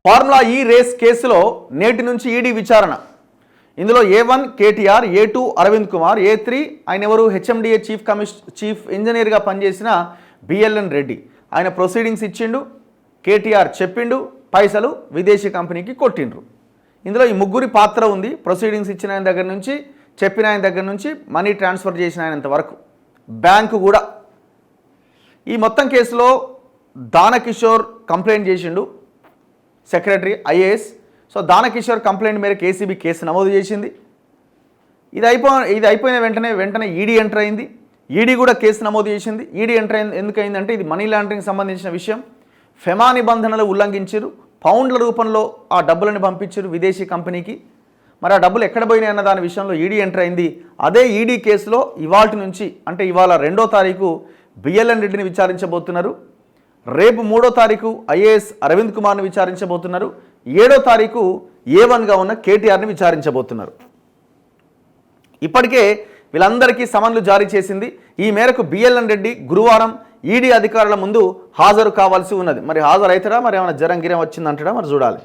Formula ఈ race కేసులో నేటి నుంచి ఈడీ విచారణ. ఇందులో A1 KTR, A2 Arvind Kumar, A3 ఆయన ఎవరు హెచ్ఎండిఏ చీఫ్ ఇంజనీర్గా పనిచేసిన బిఎల్ఎన్ రెడ్డి. ఆయన ప్రొసీడింగ్స్ ఇచ్చిండు, కేటీఆర్ చెప్పిండు, పైసలు విదేశీ కంపెనీకి కొట్టిండ్రు. ఇందులో ఈ ముగ్గురి పాత్ర ఉంది. ప్రొసీడింగ్స్ ఇచ్చిన ఆయన దగ్గర నుంచి, చెప్పిన ఆయన దగ్గర నుంచి, మనీ ట్రాన్స్ఫర్ చేసిన ఆయనంత వరకు, బ్యాంకు కూడా. ఈ మొత్తం కేసులో దానకిషోర్ కంప్లైంట్ చేసిండు, secretary IAS. So Danakishore complaint మేరకు ఏసీబీ కేసు నమోదు చేసింది. ఇది అయిపోయిన వెంటనే ఈడీ ఎంటర్ అయింది. ఈడీ కూడా కేసు నమోదు చేసింది. ఈడీ ఎంటర్ ఎందుకైందంటే ఇది మనీ లాండరింగ్ సంబంధించిన విషయం. ఫెమా నిబంధనలు ఉల్లంఘించారు, పౌండ్ల రూపంలో ఆ డబ్బులను పంపించారు విదేశీ కంపెనీకి. మరి ఆ డబ్బులు ఎక్కడ పోయినాయి అన్న దాని విషయంలో ఈడీ ఎంటర్ అయింది. అదే ఈడీ కేసులో ఇవాల్టి నుంచి, అంటే ఇవాళ 2వ తారీఖు బిఎల్ఎన్ రెడ్డిని విచారించబోతున్నారు. రేపు 3వ తారీఖు ఐఏఎస్ అరవింద్ కుమార్ని విచారించబోతున్నారు. 7వ తారీఖు A1గా ఉన్న కేటీఆర్ని విచారించబోతున్నారు. ఇప్పటికే వీళ్ళందరికీ సమన్లు జారీ చేసింది. ఈ మేరకు బిఎల్ఎన్ రెడ్డి గురువారం ఈడీ అధికారుల ముందు హాజరు కావాల్సి ఉన్నది. మరి హాజరు అవుతారా, మరి ఏమైనా గిరం వచ్చిందంటారా, మరి చూడాలి.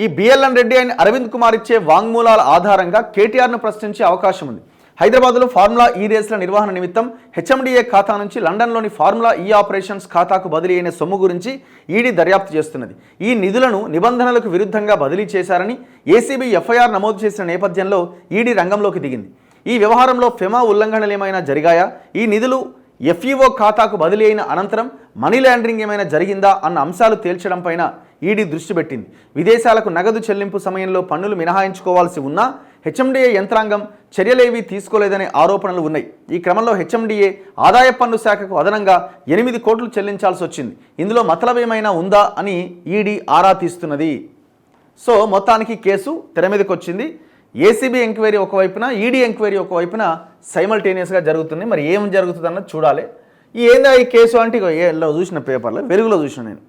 ఈ బిఎల్ఎన్ రెడ్డి అయిన అరవింద్ కుమార్ ఇచ్చే వాంగ్మూలాల ఆధారంగా కేటీఆర్ను ప్రశ్నించే అవకాశం ఉంది. హైదరాబాద్లో ఫార్ములా ఈ రేసుల నిర్వహణ నిమిత్తం హెచ్ఎండిఏ ఖాతా నుంచి లండన్లోని ఫార్ములా ఈ ఆపరేషన్స్ ఖాతాకు బదిలీ అయిన సొమ్ము గురించి ఈడీ దర్యాప్తు చేస్తున్నది. ఈ నిధులను నిబంధనలకు విరుద్ధంగా బదిలీ చేశారని ఏసీబీ ఎఫ్ఐఆర్ నమోదు చేసిన నేపథ్యంలో ఈడీ రంగంలోకి దిగింది. ఈ వ్యవహారంలో ఫెమా ఉల్లంఘనలు ఏమైనా జరిగాయా, ఈ నిధులు ఎఫ్ఈఓ ఖాతాకు బదిలీ అయిన అనంతరం మనీ లాండరింగ్ ఏమైనా జరిగిందా అన్న అంశాలు తేల్చడం పైన ఈడీ దృష్టి పెట్టింది. విదేశాలకు నగదు చెల్లింపు సమయంలో పన్నులు మినహాయించుకోవాల్సి ఉన్నా హెచ్ఎండిఏ యంత్రాంగం చర్యలేవీ తీసుకోలేదనే ఆరోపణలు ఉన్నాయి. ఈ క్రమంలో హెచ్ఎండిఏ ఆదాయ పన్ను శాఖకు అదనంగా 8 కోట్లు చెల్లించాల్సి వచ్చింది. ఇందులో మతలబేమైనా ఉందా అని ఈడీ ఆరా తీస్తున్నది. సో మొత్తానికి కేసు తెర మీదకి వచ్చింది. ఏసీబీ ఎంక్వైరీ ఒకవైపున, ఈడీ ఎంక్వైరీ ఒకవైపున సైమల్టేనియస్గా జరుగుతుంది. మరి ఏం జరుగుతుంది అన్నది చూడాలి. ఏందా ఈ కేసు అంటే ఇగో ఏలో చూసిన పేపర్లో, వెలుగులో చూసిన నేను.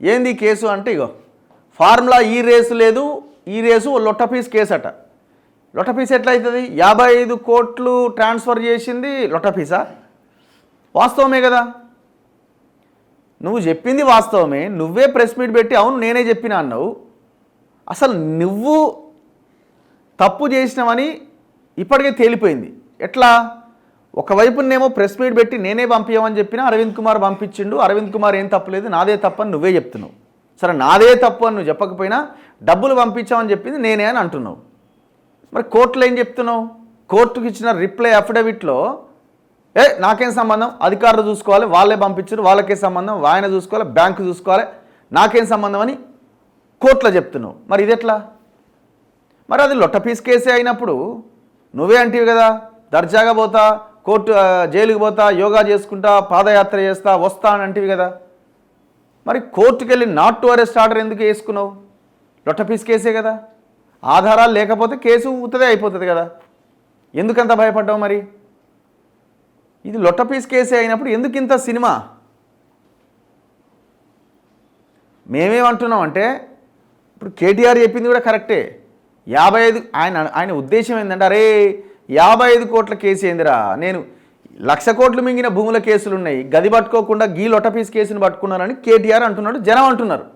ఏంది ఈ కేసు అంటే ఇగో ఫార్ములా ఈ రేసు లేదు, ఈ రేసు లొట్టపీస్ కేసు అట. లొట్టపీస్ ఎట్లా అవుతుంది? 55 కోట్లు ట్రాన్స్ఫర్ చేసింది లొట్టపీసా? వాస్తవమే కదా, నువ్వు చెప్పింది వాస్తవమే. నువ్వే ప్రెస్ మీట్ పెట్టి అవును నేనే చెప్పినా అన్నావు. అసలు నువ్వు తప్పు చేసినావని ఇప్పటికే తేలిపోయింది. ఎట్లా? ఒకవైపునేమో ప్రెస్ మీట్ పెట్టి నేనే పంపించమని చెప్పినా అరవింద్ కుమార్ పంపించిండు, అరవింద్ కుమార్ ఏం తప్పలేదు, నాదే తప్పని నువ్వే చెప్తున్నావు. సరే నాదే తప్పు అని నువ్వు చెప్పకపోయినా డబ్బులు పంపించామని చెప్పింది నేనే అని అంటున్నావు. మరి కోర్టులో ఏం చెప్తున్నావు? కోర్టుకు ఇచ్చిన రిప్లై అఫిడవిట్లో నాకేం సంబంధం, అధికారులు చూసుకోవాలి, వాళ్ళే పంపించారు, వాళ్ళకే సంబంధం, ఆయన చూసుకోవాలి, బ్యాంకు చూసుకోవాలి, నాకేం సంబంధం అని కోర్టులో చెప్తున్నావు. మరి ఇది ఎట్లా? మరి అది లొట్టపీస్ కేసే అయినప్పుడు నువ్వే అంటివి కదా, దర్జాగా పోతా, కోర్టు జైలుకి పోతా, యోగా చేసుకుంటా, పాదయాత్ర చేస్తా, వస్తా అని అంటివి కదా. మరి కోర్టుకు వెళ్ళి నాట్ టు అరెస్ట్ ఆర్డర్ ఎందుకు వేసుకున్నావు? లొట్టపీస్ కేసే కదా, ఆధారాలు లేకపోతే కేసు ఊతదే అయిపోతుంది కదా, ఎందుకంత భయపడ్డావు? మరి ఇది లొట్టపీస్ కేసే అయినప్పుడు ఎందుకు ఇంత సినిమా? మేమేమంటున్నాం అంటే ఇప్పుడు కేటీఆర్ చెప్పింది కూడా కరెక్టే. 55 ఆయన ఉద్దేశం ఏంటంటే అరే 55 కోట్ల కేసు ఏందిరా, నేను 1,00,000 కోట్లు మింగిన భూముల కేసులు ఉన్నాయి, గది పట్టుకోకుండా గీ లొట్టపీస్ కేసుని పట్టుకున్నారని కేటీఆర్ అంటున్నాడు, జనం అంటున్నారు.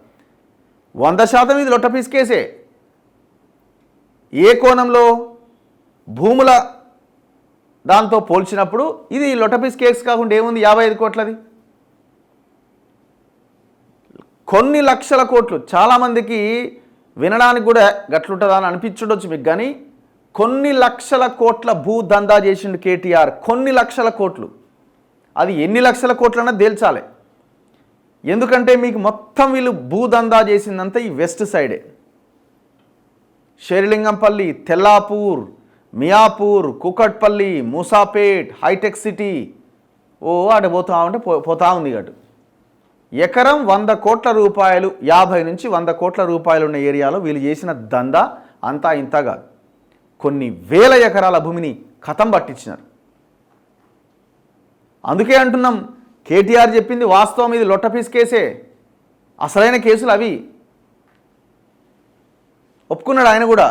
100% ఇది లొట్టపీస్ కేసే. ఏ కోణంలో? భూముల దాంతో పోల్చినప్పుడు ఇది లొట్టపీస్ కేసు కాకుండా ఏముంది 55 కోట్లది? కొన్ని లక్షల కోట్లు. చాలామందికి వినడానికి కూడా గట్లుంటుందా అని అనిపించుండొచ్చు మీకు, కానీ కొన్ని లక్షల కోట్ల భూ దందా చేసిండు కేటీఆర్. కొన్ని లక్షల కోట్లు. అది ఎన్ని లక్షల కోట్లన్నా తేల్చాలి. ఎందుకంటే మీకు మొత్తం వీళ్ళు భూ దందా చేసిందంతా ఈ వెస్ట్ సైడే. షేర్లింగంపల్లి, తెల్లాపూర్, మియాపూర్, కుకట్పల్లి, మూసాపేట్, హైటెక్ సిటీ, అటు పోతా ఉంటే పోతా ఉంది అటు. ఎకరం 100 కోట్ల రూపాయలు, 50 నుంచి 100 కోట్ల రూపాయలు ఉన్న ఏరియాలో వీళ్ళు చేసిన దందా అంతా ఇంతగా కొన్ని వేల ఎకరాల భూమిని ఖతం పట్టించినారు. అందుకే అంటున్నాం కేటీఆర్ చెప్పింది వాస్తవం, ఇది లొట్టపీస్ కేసే. అసలైన కేసులు అవి. ఒప్పుకున్నాడు ఆయన కూడా,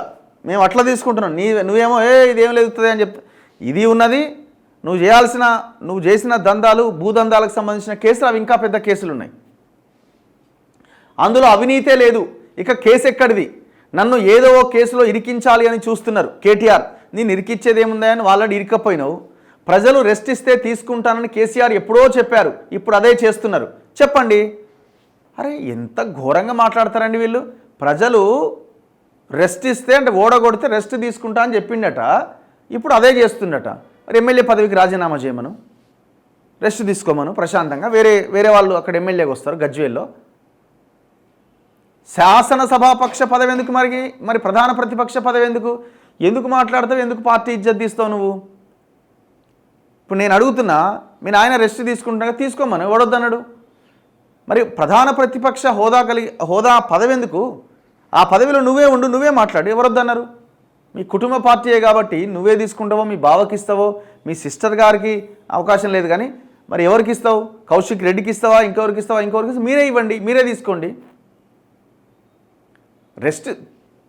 మేము అట్లా తీసుకుంటున్నాం, నువ్వేమో ఇదేం లేదుతుంది అని చెప్తా. ఇది ఉన్నది, నువ్వు చేసిన దందాలు భూదందాలకు సంబంధించిన కేసులు అవి ఇంకా పెద్ద కేసులు ఉన్నాయి. అందులో అవినీతే లేదు. ఇక కేసు ఎక్కడిది? నన్ను ఏదో కేసులో ఇరికించాలి అని చూస్తున్నారు కేటీఆర్. నేను ఇరికిచ్చేది ఏముందా అని వాళ్ళని ఇరికపోయినావు. ప్రజలు రెస్ట్ ఇస్తే తీసుకుంటానని కేసీఆర్ ఎప్పుడో చెప్పారు, ఇప్పుడు అదే చేస్తున్నారు. చెప్పండి. అరే ఎంత ఘోరంగా మాట్లాడతారండి వీళ్ళు. ప్రజలు రెస్ట్ ఇస్తే అంటే ఓడగొడితే రెస్ట్ తీసుకుంటా అని చెప్పిండట, ఇప్పుడు అదే చేస్తుండట. మరి ఎమ్మెల్యే పదవికి రాజీనామా చేయమను, రెస్ట్ తీసుకోమను ప్రశాంతంగా. వేరే వాళ్ళు అక్కడ ఎమ్మెల్యేకి వస్తారు గజ్వేల్లో. శాసనసభాపక్ష పదవి ఎందుకు? మరి ప్రధాన ప్రతిపక్ష పదవి ఎందుకు మాట్లాడతావు? ఎందుకు పార్టీ ఇజ్జత్ తీస్తావు నువ్వు? ఇప్పుడు నేను అడుగుతున్నా, మీ నాయన రెస్ట్ తీసుకుంటున్నా తీసుకోమని ఎవడొద్దన్నాడు? మరి ప్రధాన ప్రతిపక్ష హోదా పదవి ఎందుకు? ఆ పదవిలో నువ్వే ఉండు, నువ్వే మాట్లాడు, ఎవరొద్దన్నారు? మీ కుటుంబ పార్టీయే కాబట్టి నువ్వే తీసుకుంటావో, మీ బావకి ఇస్తావో, మీ సిస్టర్ గారికి అవకాశం లేదు కానీ మరి ఎవరికి ఇస్తావు? కౌశిక్ రెడ్డికి ఇస్తావా? ఇంకెవరికి ఇస్తావా? మీరే ఇవ్వండి, మీరే తీసుకోండి.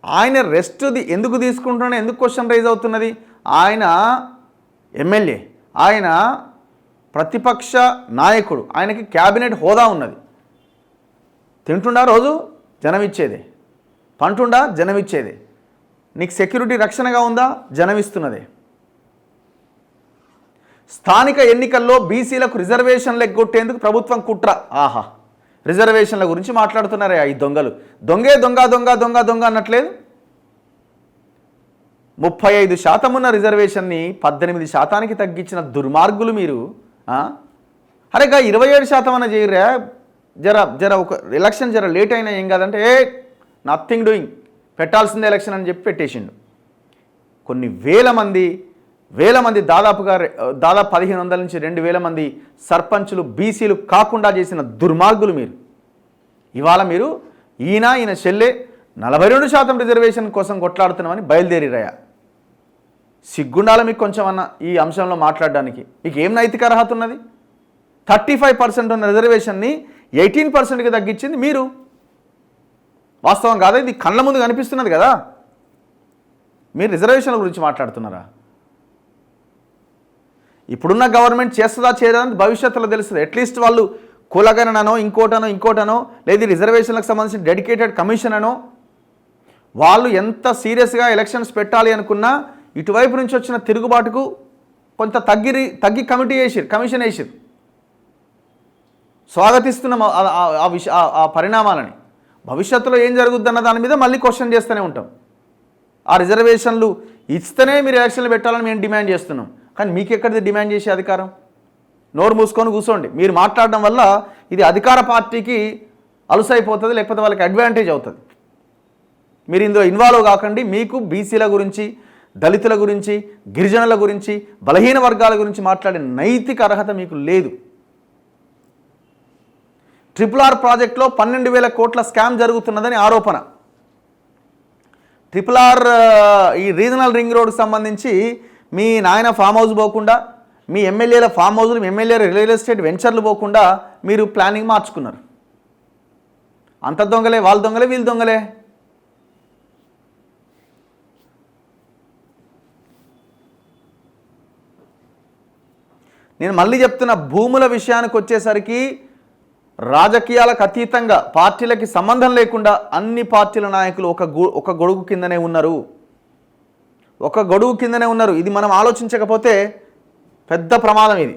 ఆయన రెస్ట్ది ఎందుకు తీసుకుంటున్నా, ఎందుకు క్వశ్చన్ రైజ్ అవుతున్నది? ఆయన ఎమ్మెల్యే, ఆయన ప్రతిపక్ష నాయకుడు, ఆయనకి క్యాబినెట్ హోదా ఉన్నది. తింటుండా రోజు జనమిచ్చేదే, పంటుండా జనమిచ్చేదే, నీకు సెక్యూరిటీ రక్షణగా ఉందా జనమిస్తున్నదే. స్థానిక ఎన్నికల్లో బీసీలకు రిజర్వేషన్లు ఎగ్గొట్టేందుకు ప్రభుత్వం కుట్ర. ఆహా, రిజర్వేషన్ల గురించి మాట్లాడుతున్నారే ఈ దొంగలు. దొంగ అన్నట్లేదు. 35% ఉన్న రిజర్వేషన్ని 18% తగ్గించిన దుర్మార్గులు మీరు. అరేగా 27% అన్న చేయరా? జర ఒక ఎలక్షన్ లేట్ అయినా ఏం కాదంటే నథింగ్ డూయింగ్, పెట్టాల్సిందే ఎలక్షన్ అని చెప్పి పెట్టేసిండు. కొన్ని వేల మంది దాదాపు 1500 నుంచి 2000 మంది సర్పంచులు బీసీలు కాకుండా చేసిన దుర్మార్గులు మీరు. ఇవాళ మీరు ఈయన చెల్లె 42% రిజర్వేషన్ కోసం కొట్లాడుతున్నామని బయలుదేరిరాయా. సిగ్గుండాల మీకు కొంచెం అన్న ఈ అంశంలో మాట్లాడడానికి. మీకు ఏం నైతిక అర్హత ఉన్నది? 35% ఉన్న రిజర్వేషన్ని 18%కి తగ్గించింది మీరు. వాస్తవం కాదా ఇది? కళ్ళ ముందు కనిపిస్తున్నది కదా. మీరు రిజర్వేషన్ల గురించి మాట్లాడుతున్నారా? ఇప్పుడున్న గవర్నమెంట్ చేస్తుందా చేయదా అని భవిష్యత్తులో తెలుస్తుంది. అట్లీస్ట్ వాళ్ళు కులగణనో ఇంకోటనో లేదు రిజర్వేషన్లకు సంబంధించిన డెడికేటెడ్ కమిషన్ అనో, వాళ్ళు ఎంత సీరియస్గా ఎలక్షన్స్ పెట్టాలి అనుకున్నా ఇటువైపు నుంచి వచ్చిన తిరుగుబాటుకు కొంత తగ్గి కమిషన్ వేసిరు. స్వాగతిస్తున్నాం ఆ పరిణామాలని. భవిష్యత్తులో ఏం జరుగుద్దన్న దాని మీద మళ్ళీ క్వశ్చన్ చేస్తూనే ఉంటాం. ఆ రిజర్వేషన్లు ఇస్తేనే మీరు ఎలక్షన్లు పెట్టాలని మేము డిమాండ్ చేస్తున్నాం. కానీ మీకు ఎక్కడిది డిమాండ్ చేసే అధికారం? నోరు మూసుకొని కూర్చోండి. మీరు మాట్లాడడం వల్ల ఇది అధికార పార్టీకి అలుసైపోతుంది, లేకపోతే వాళ్ళకి అడ్వాంటేజ్ అవుతుంది. మీరు ఇందులో ఇన్వాల్వ్ కాకండి. మీకు బీసీల గురించి, దళితుల గురించి, గిరిజనుల గురించి, బలహీన వర్గాల గురించి మాట్లాడే నైతిక అర్హత మీకు లేదు. RRR ప్రాజెక్టులో 12,000 కోట్ల స్కామ్ జరుగుతున్నదని ఆరోపణ. RRR ఈ రీజనల్ రింగ్ రోడ్కు సంబంధించి మీ నాయన ఫామ్ హౌస్ పోకుండా, మీ ఎమ్మెల్యేల ఫామ్ హౌస్లు, మీ ఎమ్మెల్యేల రియల్ ఎస్టేట్ వెంచర్లు పోకుండా మీరు ప్లానింగ్ మార్చుకున్నారు. అంత దొంగలే, వాళ్ళ దొంగలే, వీళ్ళు దొంగలే. నేను మళ్ళీ చెప్తున్న, భూముల విషయానికి వచ్చేసరికి రాజకీయాలకు అతీతంగా, పార్టీలకి సంబంధం లేకుండా అన్ని పార్టీల నాయకులు ఒక గొడుగు కిందనే ఉన్నారు. ఇది మనం ఆలోచించకపోతే పెద్ద ప్రమాదం ఇది.